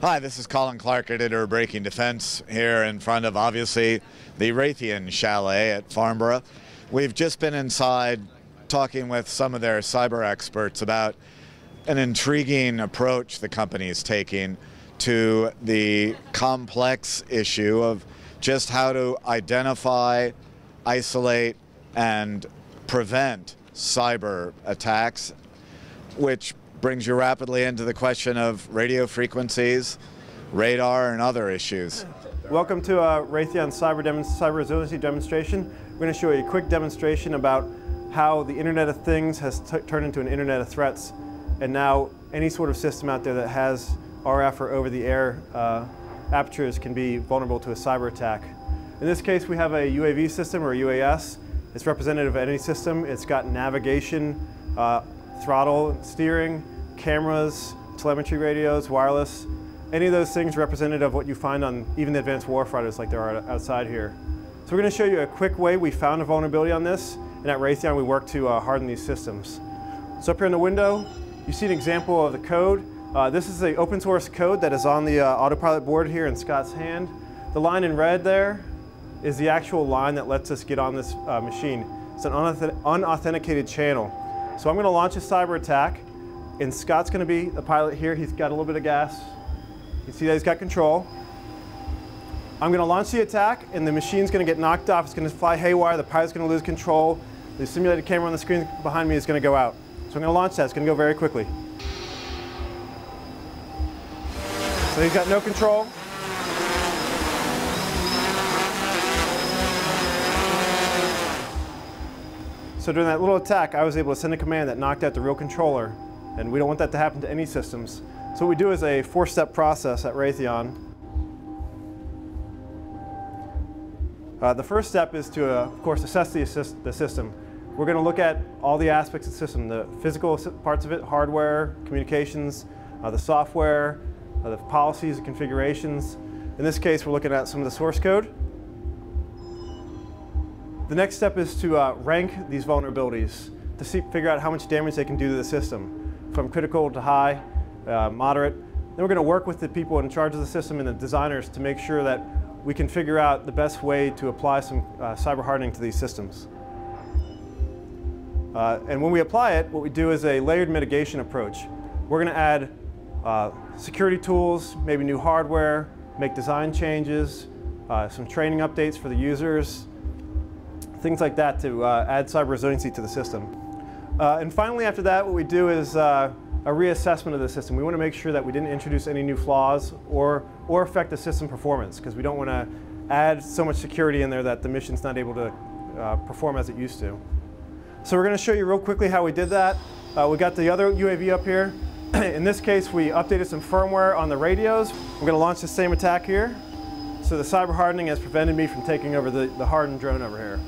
Hi, this is Colin Clark, editor of Breaking Defense, here in front of, obviously, the Raytheon chalet at Farnborough. We've just been inside talking with some of their cyber experts about an intriguing approach the company is taking to the complex issue of just how to identify, isolate, and prevent cyber attacks, which brings you rapidly into the question of radio frequencies, radar, and other issues. Welcome to Raytheon cyber resiliency demonstration. We're going to show you a quick demonstration about how the Internet of Things has turned into an Internet of Threats, and now any sort of system out there that has RF or over-the-air apertures can be vulnerable to a cyber attack. In this case, we have a UAV system, or a UAS. It's representative of any system. It's got navigation, throttle, steering, cameras, telemetry radios, wireless. Any of those things representative of what you find on even the advanced warfighters like there are outside here. So we're going to show you a quick way we found a vulnerability on this, and at Raytheon we work to harden these systems. So up here in the window, you see an example of the code. This is the open source code that is on the autopilot board here in Scott's hand. The line in red there is the actual line that lets us get on this machine. It's an unauthenticated channel. So I'm going to launch a cyber attack, and Scott's going to be the pilot here. He's got a little bit of gas. You see that he's got control. I'm going to launch the attack, and the machine's going to get knocked off. It's going to fly haywire. The pilot's going to lose control. The simulated camera on the screen behind me is going to go out. So I'm going to launch that. It's going to go very quickly. So he's got no control. So during that little attack, I was able to send a command that knocked out the real controller, and we don't want that to happen to any systems. So what we do is a four-step process at Raytheon. The first step is to, of course, assess the system. We're going to look at all the aspects of the system, the physical parts of it, hardware, communications, the software, the policies, the configurations. In this case, we're looking at some of the source code. The next step is to rank these vulnerabilities to figure out how much damage they can do to the system, from critical to high, moderate. Then we're going to work with the people in charge of the system and the designers to make sure that we can figure out the best way to apply some cyber hardening to these systems. And when we apply it, what we do is a layered mitigation approach. We're going to add security tools, maybe new hardware, make design changes, some training updates for the users, things like that to add cyber resiliency to the system. And finally, after that, what we do is a reassessment of the system. We want to make sure that we didn't introduce any new flaws or affect the system performance, because we don't want to add so much security in there that the mission's not able to perform as it used to. So we're going to show you real quickly how we did that. We got the other UAV up here. In this case, we updated some firmware on the radios. We're going to launch the same attack here. So the cyber hardening has prevented me from taking over the hardened drone over here.